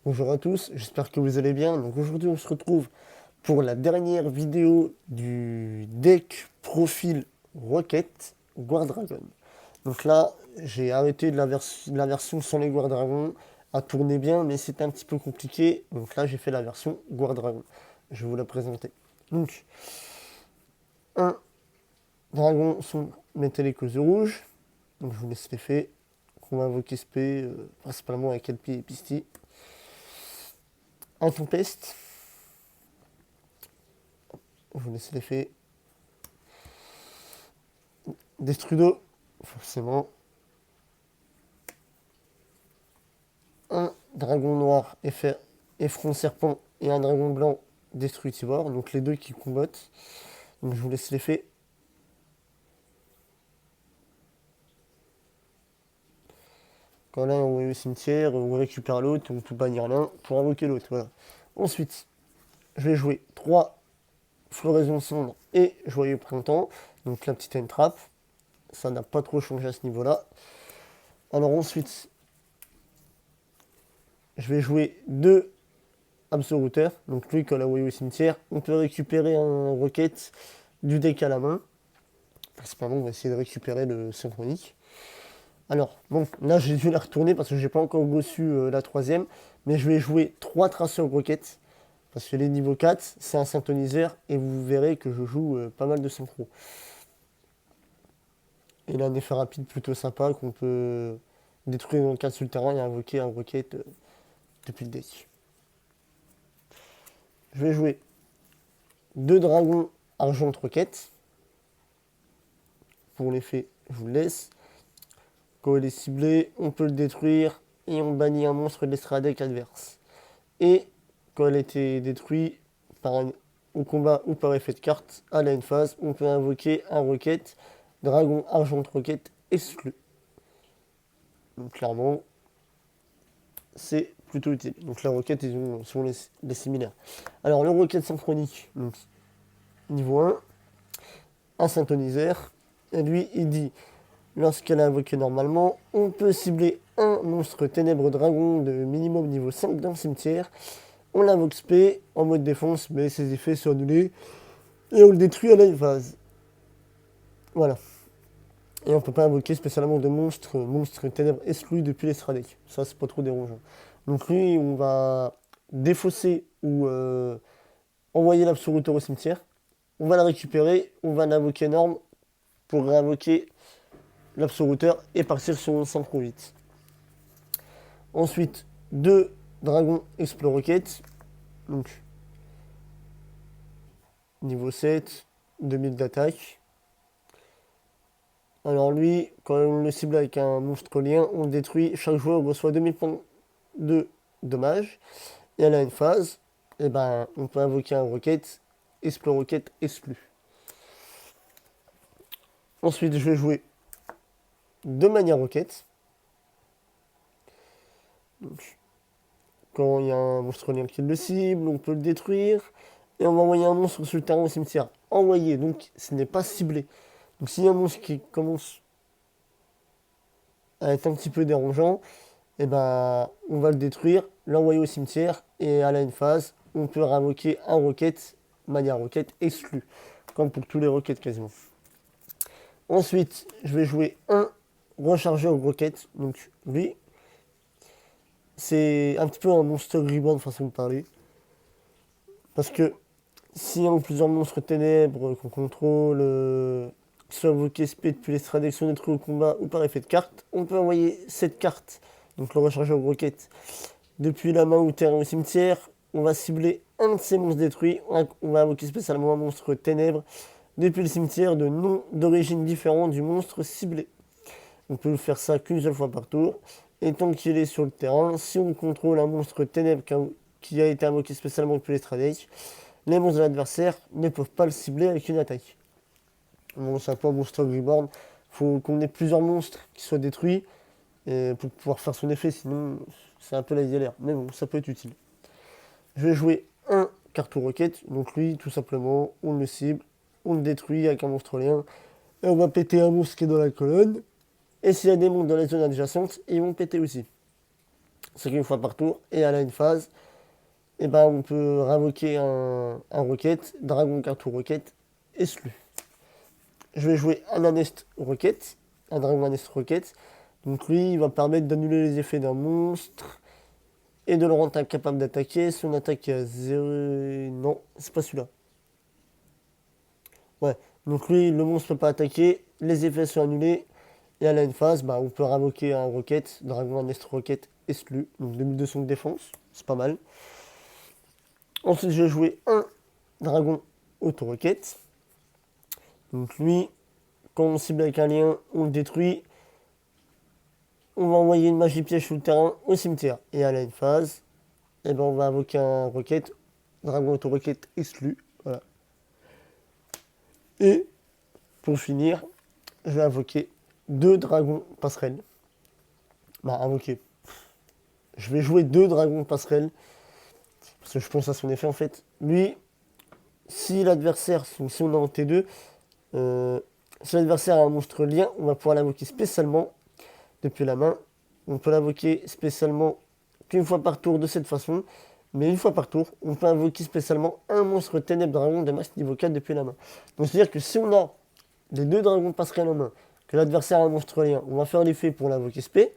Bonjour à tous, j'espère que vous allez bien. Donc aujourd'hui on se retrouve pour la dernière vidéo du deck profil Rocket Guard Dragon. Donc là j'ai arrêté de la version sans les Guard Dragon à tourner bien mais c'était un petit peu compliqué. Donc là j'ai fait la version Guard Dragon. Je vais vous la présenter. Donc un dragon son métallique aux yeux rouges. Donc je vous laisse l'effet. On va invoquer SP principalement avec LP et Pisti. Un Tempest. Je vous laisse l'effet. Destrudo, forcément. Un dragon noir effron serpent et un dragon blanc destructivore. Donc les deux qui combattent. Donc je vous laisse l'effet. Quand l'un est envoyé au cimetière, on récupère l'autre, on peut bannir l'un pour invoquer l'autre. Voilà. Ensuite, je vais jouer 3 floraisons sombres et joyeux printemps. Donc la petite entrap. Ça n'a pas trop changé à ce niveau-là. Alors ensuite, je vais jouer 2 Absoluteur. Donc lui, quand on l'a envoyé au cimetière, on peut récupérer un rocket du deck à la main. Principalement, on va essayer de récupérer le synchronique. Alors, bon, là j'ai dû la retourner parce que j'ai pas encore reçu la troisième. Mais je vais jouer 3 traceurs roquettes. Parce que les niveaux 4, c'est un synthoniseur. Et vous verrez que je joue pas mal de synchro. Et il a un effet rapide plutôt sympa qu'on peut détruire dans le cadre sur le terrain et invoquer un rocket depuis le deck. Je vais jouer 2 dragons argent roquettes. Pour l'effet, je vous le laisse. Quand il est ciblé, on peut le détruire et on bannit un monstre de l'estradec adverse. Et quand elle a été détruite au combat ou par effet de carte, à la phase, on peut invoquer un rocket, dragon argent rocket exclu. Donc clairement, c'est plutôt utile. Donc la roquette, ils sont les similaires. Alors le rocket synchronique, donc, niveau 1, un synthoniseur. Et lui, il dit, lorsqu'elle est invoquée normalement, on peut cibler un monstre ténèbres dragon de minimum niveau 5 dans le cimetière. On l'invoque SP en mode défense, mais ses effets sont annulés. Et on le détruit à la phase. Voilà. Et on peut pas invoquer spécialement de monstres ténèbres exclus depuis l'estradec. Ça, c'est pas trop dérangeant. Donc lui, on va défausser ou envoyer l'absoluteur au cimetière. On va la récupérer, on va l'invoquer norme pour réinvoquer l'absoluteur et partir sur un synchro 8. Ensuite, 2 dragons Explore Rocket. Donc, niveau 7, 2000 d'attaque. Alors lui, quand on le cible avec un monstre lien, on le détruit. Chaque joueur reçoit 2000 points de dommages. Et elle a une phase, et ben, on peut invoquer un Rocket, Explore Rocket exclu. Ensuite, je vais jouer 2 manières Rocket. Donc, quand il y a un monstre lien qui le cible, on peut le détruire. Et on va envoyer un monstre sur le terrain au cimetière. Envoyer, donc ce n'est pas ciblé. Donc s'il y a un monstre qui commence à être un petit peu dérangeant, et ben, on va le détruire, l'envoyer au cimetière. Et à la une phase, on peut invoquer un rocket, manière rocket exclu. Comme pour tous les rockets quasiment. Ensuite, je vais jouer un rechargeur rocket. Donc lui, c'est un petit peu un monstre reborn façon de parler. Parce que si on a plusieurs monstres ténèbres qu'on contrôle, qui sont invoqués SP depuis l'extraction détruits au combat ou par effet de carte, on peut envoyer cette carte, donc le rechargeur rocket, depuis la main ou terrain au cimetière. On va cibler un de ces monstres détruits. On va invoquer spécialement un monstre ténèbres depuis le cimetière de nom d'origine différente du monstre ciblé. On peut faire ça qu'une seule fois par tour. Et tant qu'il est sur le terrain, si on contrôle un monstre ténèbres qui a été invoqué spécialement depuis l'extradeck, les monstres de l'adversaire ne peuvent pas le cibler avec une attaque. Bon, c'est un peu un monstre reborn. Il faut qu'on ait plusieurs monstres qui soient détruits pour pouvoir faire son effet, sinon c'est un peu la galère. Mais bon, ça peut être utile. Je vais jouer un carton rocket. Donc lui, tout simplement, on le cible, on le détruit avec un monstre lien. Et on va péter un monstre qui est dans la colonne. Et s'il y a des monstres dans les zones adjacentes, ils vont péter aussi. c'est qu'une fois par tour. Et à la phase, et ben, on peut réinvoquer un roquette, dragon carte ou roquette, exclu. Je vais jouer un Anest roquette, un dragon Anest roquette. Donc lui, il va permettre d'annuler les effets d'un monstre et de le rendre incapable d'attaquer. Son attaque est à 0. Non, c'est pas celui-là. Ouais, donc lui, le monstre ne peut pas attaquer, les effets sont annulés. Et à la phase, bah, on peut réinvoquer un roquette, dragon Anest roquette exclu. Donc 2200 de défense, c'est pas mal. Ensuite, je vais jouer un dragon auto-roquette. Donc lui, quand on cible avec un lien, on le détruit. On va envoyer une magie piège sur le terrain au cimetière. Et à la phase, et ben on va invoquer un roquette, dragon auto-roquette exclu. Voilà. Et pour finir, je vais invoquer deux dragons passerelles. Bah, invoquer. Je vais jouer deux dragons passerelles. Parce que je pense à son effet en fait. Lui, si l'adversaire, si on est en T2, si l'adversaire a un monstre lien, on va pouvoir l'invoquer spécialement depuis la main. On peut l'invoquer spécialement qu'une fois par tour de cette façon. Mais une fois par tour, on peut invoquer spécialement un monstre ténèbres dragon de masse niveau 4 depuis la main. Donc c'est-à-dire que si on a les deux dragons passerelles en main, que l'adversaire a un monstre lien, on va faire l'effet pour l'invoquer spé,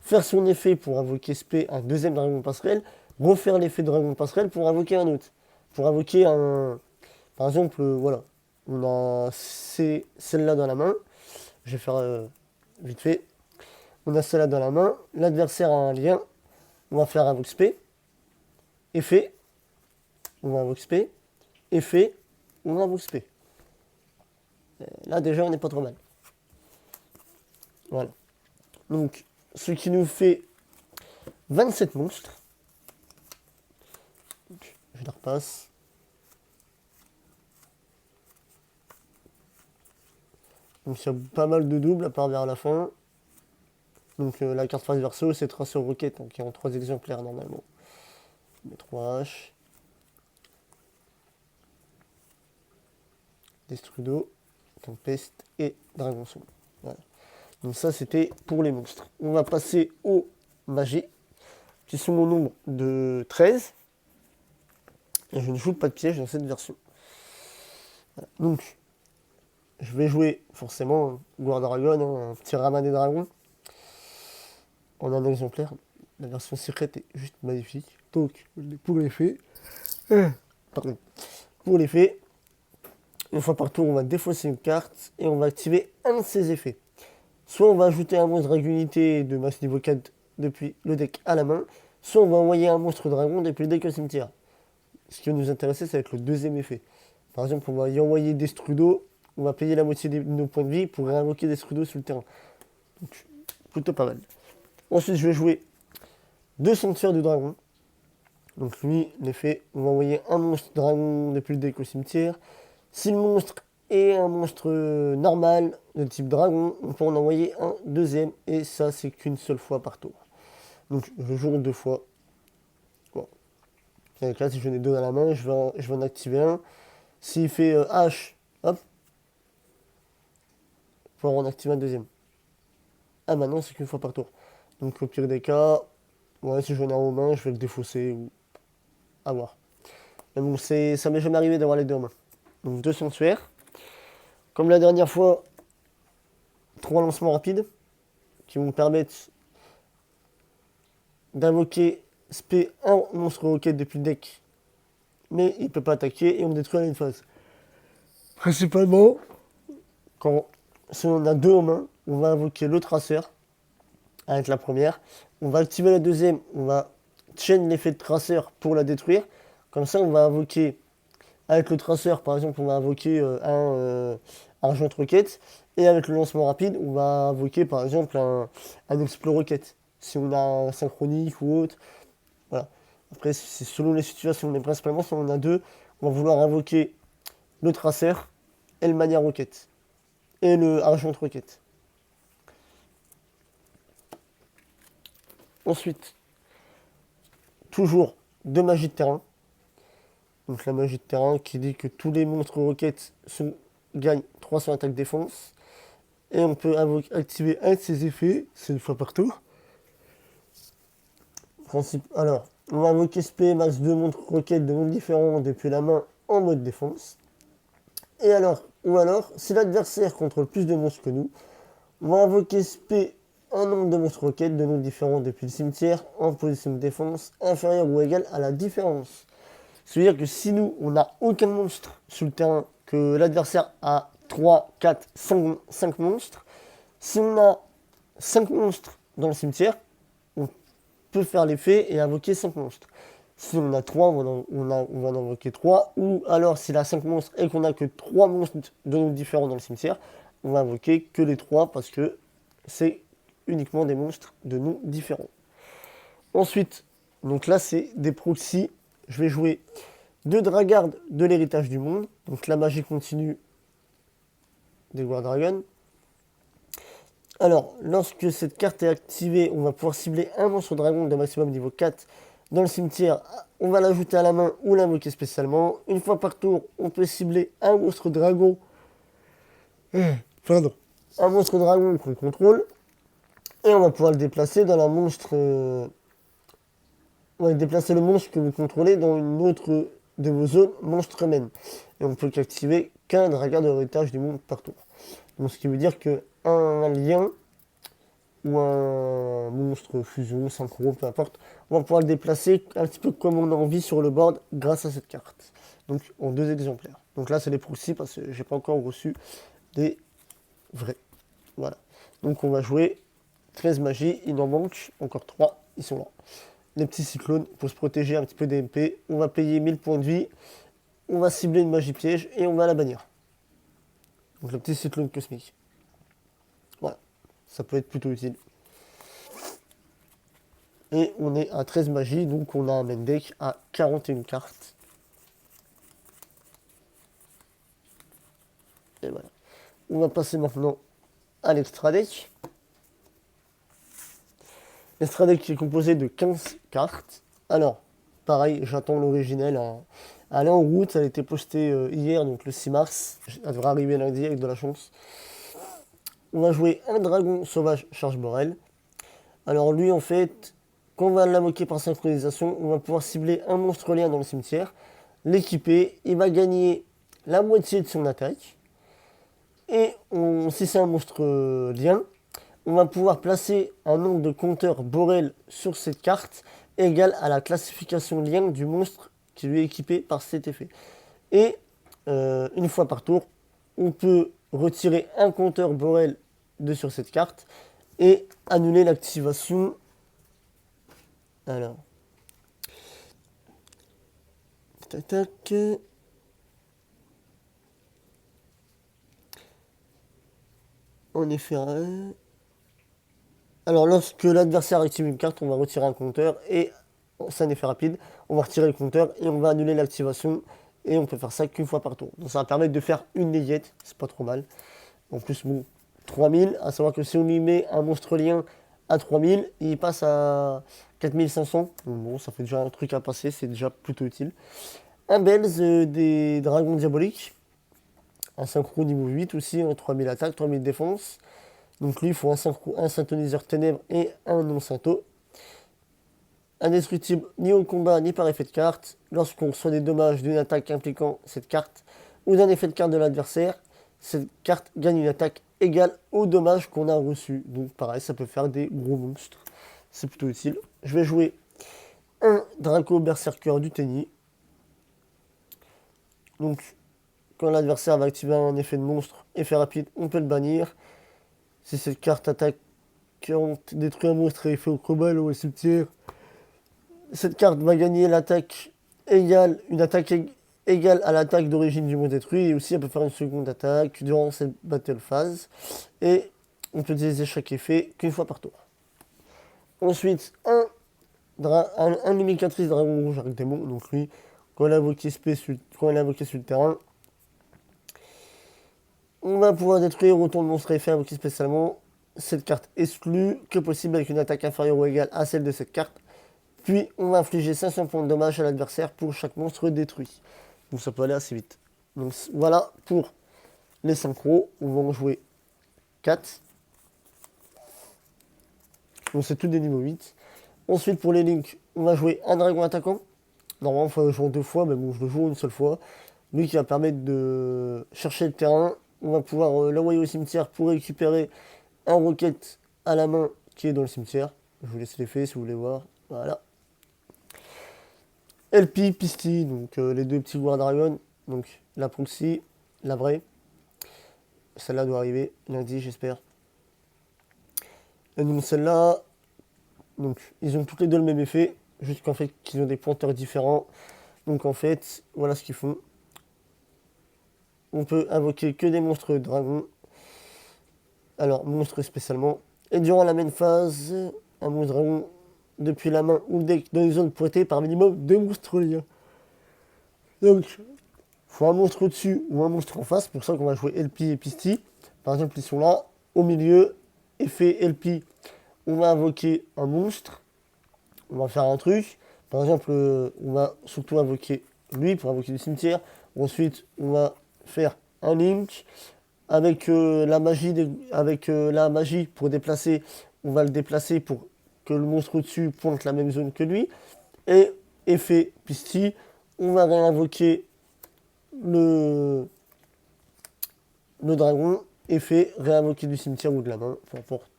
faire son effet pour invoquer spé un deuxième dragon passerelle, refaire l'effet de dragon passerelle pour invoquer un autre. Pour invoquer un... Par exemple, voilà, on a celle-là dans la main. Je vais faire vite fait. On a celle-là dans la main. L'adversaire a un lien. On va faire invoque spé. Effet. On va invoque spé. Effet. On va invoque spé. Là, déjà, on n'est pas trop mal. Voilà. Donc, ce qui nous fait 27 monstres. Je la repasse. Donc, il y a pas mal de doubles à part vers la fin. Donc, la carte face verso, c'est tracé roquette, donc il y a en 3 exemplaires normalement. Les 3 H. Destrudo, Tempest et Dragon Soul. Voilà. Donc ça c'était pour les monstres. On va passer aux magies, qui sont au nombre de 13. Et je ne joue pas de piège dans cette version. Voilà. Donc, je vais jouer forcément Guard Dragon, un petit ramas des dragons. En un exemplaire. La version secrète est juste magnifique. Donc, pour l'effet. Pardon. Pour l'effet, une fois par tour, on va défausser une carte et on va activer un de ses effets. Soit on va ajouter un monstre dragon unité de masse niveau 4 depuis le deck à la main, soit on va envoyer un monstre dragon depuis le deck au cimetière. Ce qui va nous intéresser, ça va être le deuxième effet. Par exemple, on va y envoyer Destrudo, on va payer la moitié de nos points de vie pour réinvoquer Destrudo sur le terrain. Donc, plutôt pas mal. Ensuite, je vais jouer deux sanctuaires de dragon. Donc lui, l'effet, on va envoyer un monstre dragon depuis le deck au cimetière. Si le monstre est un monstre normal de type dragon, on peut en envoyer un deuxième. Et ça, c'est qu'une seule fois par tour. Donc je joue deux fois. Bon. Donc là, si j'en ai deux dans la main, je vais en activer un. S'il fait H, hop, je vais en activer un deuxième. Ah bah non, c'est qu'une fois par tour. Donc au pire des cas, ouais, si j'en ai un aux mains, je vais le défausser ou à voir. Mais bon, ça m'est jamais arrivé d'avoir les deux en main. Donc deux sanctuaires. Comme la dernière fois, 3 lancements rapides qui vont me permettre d'invoquer spé un monstre roquette depuis le deck. Mais il ne peut pas attaquer et on me détruit à une phase. Principalement, si on a deux en main, on va invoquer le traceur avec la première. On va activer la deuxième, on va chaîne l'effet de traceur pour la détruire. Comme ça, on va invoquer avec le traceur, par exemple, on va invoquer un argent roquette. Et avec le lancement rapide, on va invoquer par exemple un explo roquette. Si on a un synchronique ou autre. Voilà. Après, c'est selon les situations. Mais principalement, si on a deux, on va vouloir invoquer le traceur et le mania roquette. Et le argent roquette. Ensuite, toujours deux magies de terrain. Donc la magie de terrain qui dit que tous les monstres roquettes gagnent 300 attaque défense. Et on peut activer un de ses effets, c'est une fois par tour. Alors, on va invoquer SP, max 2 montres roquettes de noms différents depuis la main en mode défense. Et alors, si l'adversaire contrôle plus de monstres que nous, on va invoquer SP un nombre de monstres roquettes de noms différents depuis le cimetière en position de défense inférieure ou égale à la différence. C'est-à-dire que si nous, on n'a aucun monstre sur le terrain, que l'adversaire a 3, 4, 5 monstres, si on a 5 monstres dans le cimetière, on peut faire l'effet et invoquer 5 monstres. Si on a 3, on va en invoquer 3. Ou alors, s'il a 5 monstres et qu'on n'a que 3 monstres de noms différents dans le cimetière, on va invoquer que les 3 parce que c'est uniquement des monstres de noms différents. Ensuite, donc là, c'est des proxys. Je vais jouer 2 Dragardes de l'héritage du monde. Donc la magie continue des War Dragon. Alors, lorsque cette carte est activée, on va pouvoir cibler un monstre dragon de maximum niveau 4 dans le cimetière. On va l'ajouter à la main ou l'invoquer spécialement. Une fois par tour, on peut cibler un monstre dragon. Pardon. Un monstre dragon qu'on contrôle. Et on va pouvoir le déplacer dans la monstre. On va déplacer le monstre que vous contrôlez dans une autre de vos zones monstre même. Et on peut qu'activer qu'un Dragard de l'héritage du monde par tour. Donc, ce qui veut dire que un lien ou un monstre fusion, synchro, peu importe, on va pouvoir le déplacer un petit peu comme on a envie sur le board grâce à cette carte. Donc en 2 exemplaires. Donc là c'est les proxys parce que j'ai pas encore reçu des vrais. Voilà. Donc on va jouer 13 magies, il en manque encore 3, ils sont là. Les petits cyclones pour se protéger un petit peu des MP. On va payer 1000 points de vie, on va cibler une magie piège et on va la bannir. Donc le petit cyclone cosmique. Voilà, ça peut être plutôt utile. Et on est à 13 magies, donc on a un main deck à 41 cartes. Et voilà. On va passer maintenant à l'extra deck. L'extra deck qui est composé de 15 cartes. Alors, pareil, j'attends l'original. Elle est en route, elle a été postée hier, donc le 6 mars. Elle devrait arriver lundi avec de la chance. On va jouer un dragon sauvage charge Borel. Alors lui, en fait, quand on va l'invoquer par synchronisation, on va pouvoir cibler un monstre lien dans le cimetière, l'équiper, il va gagner la moitié de son attaque. Et si c'est un monstre lien, on va pouvoir placer un nombre de compteurs Borel sur cette carte égal à la classification lien du monstre qui lui est équipé par cet effet. Et une fois par tour, on peut retirer un compteur Borel de sur cette carte et annuler l'activation. Alors, tac tac. En effet. Alors, lorsque l'adversaire active une carte, on va retirer un compteur et c'est un effet rapide. On va retirer le compteur et on va annuler l'activation. Et on peut faire ça qu'une fois par tour. Donc ça va permettre de faire une layette, c'est pas trop mal. En plus, bon, 3000, à savoir que si on lui met un monstre lien à 3000, il passe à 4500. Donc bon, ça fait déjà un truc à passer, c'est déjà plutôt utile. Un Belz des dragons diaboliques. Un synchro niveau 8 aussi, 3000 attaque, 3000 défense. Donc lui, il faut un synthoniseur ténèbres et un non-syntho. Indestructible ni au combat ni par effet de carte. Lorsqu'on reçoit des dommages d'une attaque impliquant cette carte ou d'un effet de carte de l'adversaire, cette carte gagne une attaque égale au dommage qu'on a reçu. Donc pareil, ça peut faire des gros monstres. C'est plutôt utile. Je vais jouer un Draco Berserker du Tenny. Donc quand l'adversaire va activer un effet de monstre, effet rapide, on peut le bannir. Si cette carte attaque, détruit un monstre et effet au combat ou au cimetière, cette carte va gagner l'attaque égale, une attaque égale à l'attaque d'origine du monstre détruit. Et aussi, elle peut faire une seconde attaque durant cette battle phase. Et on peut utiliser chaque effet qu'une fois par tour. Ensuite, un Lumicatrice Dragon Rouge avec démon. Donc lui, quand elle est invoquée sur le terrain, on va pouvoir détruire autant de monstres effets invoqués spécialement. Cette carte exclue que possible avec une attaque inférieure ou égale à celle de cette carte. Puis on va infliger 500 points de dommage à l'adversaire pour chaque monstre détruit. Donc ça peut aller assez vite. Donc voilà pour les synchros. On va en jouer 4. Donc c'est tout des niveaux 8. Ensuite, pour les links, on va jouer un dragon attaquant. Normalement, il faut le jouer 2 fois, mais bon, je le joue une seule fois. Lui qui va permettre de chercher le terrain. On va pouvoir l'envoyer au cimetière pour récupérer un roquette à la main qui est dans le cimetière. Je vous laisse l'effet si vous voulez voir. Voilà. LP, Pisty, donc les deux petits War Dragon. Donc la proxy, la vraie. Celle-là doit arriver lundi, j'espère. Et donc celle-là, donc ils ont toutes les deux le même effet, juste qu'en fait qu'ils ont des pointeurs différents. Donc en fait, voilà ce qu'ils font. On peut invoquer que des monstres dragons. Alors, monstres spécialement. Et durant la même phase, un monstre dragon depuis la main ou le deck dans une zone protégée par minimum 2 monstres liens. Donc, faut un monstre au-dessus ou un monstre en face. C'est pour ça qu'on va jouer LP et Pisty. Par exemple, ils sont là, au milieu, effet LP. On va invoquer un monstre. On va faire un truc. Par exemple, on va surtout invoquer lui pour invoquer du cimetière. Ensuite, on va faire un link avec la magie pour déplacer. On va le déplacer pour que le monstre au-dessus pointe la même zone que lui. Et effet Pisty, on va réinvoquer le dragon. Effet réinvoquer du cimetière ou de la main, peu importe.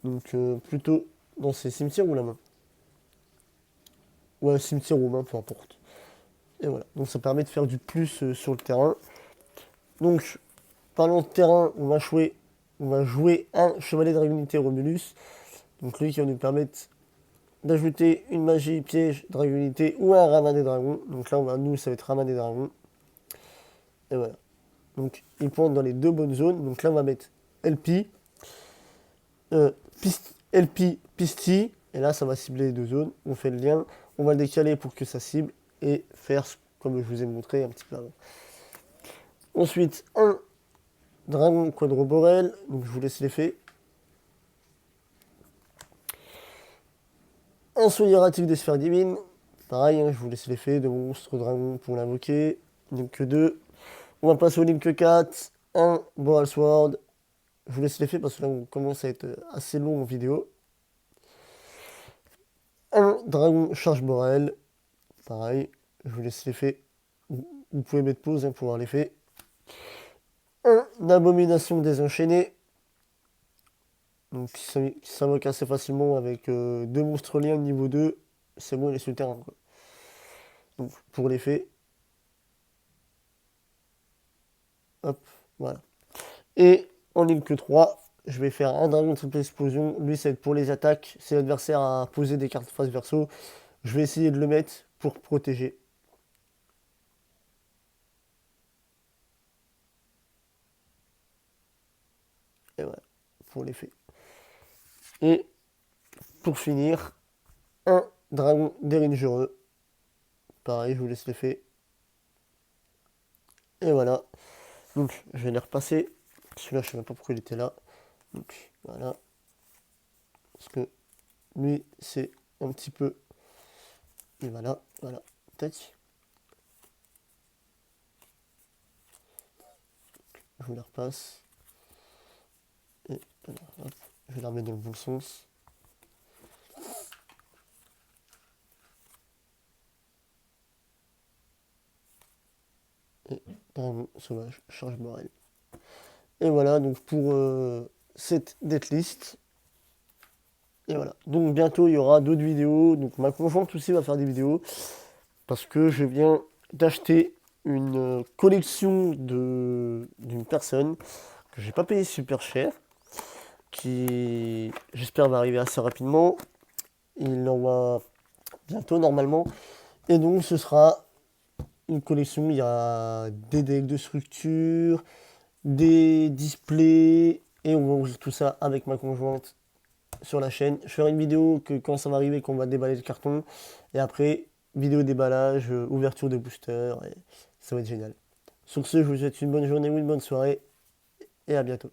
Donc plutôt dans ces cimetières ou la main. Ouais, cimetière ou main, peu importe. Et voilà, donc ça permet de faire du plus sur le terrain. Donc, parlant de terrain, on va jouer un chevalier dragonité Romulus. Donc lui qui va nous permettre d'ajouter une magie piège dragonité ou un ramas des dragons. Donc là, nous, ça va être ramas des dragons. Et voilà. Donc il pointe dans les deux bonnes zones. Donc là, on va mettre LP, LP, Pisty. Et là, ça va cibler les deux zones. On fait le lien. On va le décaler pour que ça cible et faire comme je vous ai montré un petit peu avant. Ensuite, un dragon quadroborel. Donc je vous laisse l'effet. Un saut hiératique des sphères divines. Pareil, hein, je vous laisse l'effet de monstre dragon pour l'invoquer. Link 2. On va passer au Link 4. Un Boral Sword. Je vous laisse l'effet parce que là on commence à être assez long en vidéo. Un dragon charge Borel. Pareil, je vous laisse l'effet. Vous pouvez mettre pause pour voir l'effet. Un abomination désenchaînée. Donc qui s'invoque assez facilement avec 2 monstres liens niveau 2. C'est bon, il est sur le terrain. Quoi. Donc pour l'effet. Hop, voilà. Et en Link 3, je vais faire un dragon triple explosion. Lui, ça va être pour les attaques. Si l'adversaire a posé des cartes face verso, je vais essayer de le mettre pour protéger. Et voilà, pour l'effet. Et pour finir, un dragon déringereux. Pareil, je vous laisse l'effet. Et voilà. Donc, je vais les repasser. Celui-là, je ne sais même pas pourquoi il était là. Donc, voilà. Parce que lui, c'est un petit peu... Et voilà, voilà. Tac. Je vous la repasse. Et voilà, hop. Je vais la remettre dans le bon sens. Et dragon sauvage, charge morale. Et voilà, donc pour cette deathlist. Et voilà. Donc bientôt il y aura d'autres vidéos. Donc ma conjointe aussi va faire des vidéos. Parce que je viens d'acheter une collection d'une personne que j'ai pas payé super cher. Qui j'espère va arriver assez rapidement. Il l'envoie bientôt normalement. Et donc ce sera une collection. Il y a des decks de structure, des displays. Et on va ouvrir tout ça avec ma conjointe sur la chaîne. Je ferai une vidéo que quand ça va arriver, qu'on va déballer le carton. Et après, vidéo déballage, ouverture de booster. Et ça va être génial. Sur ce, je vous souhaite une bonne journée ou une bonne soirée. Et à bientôt.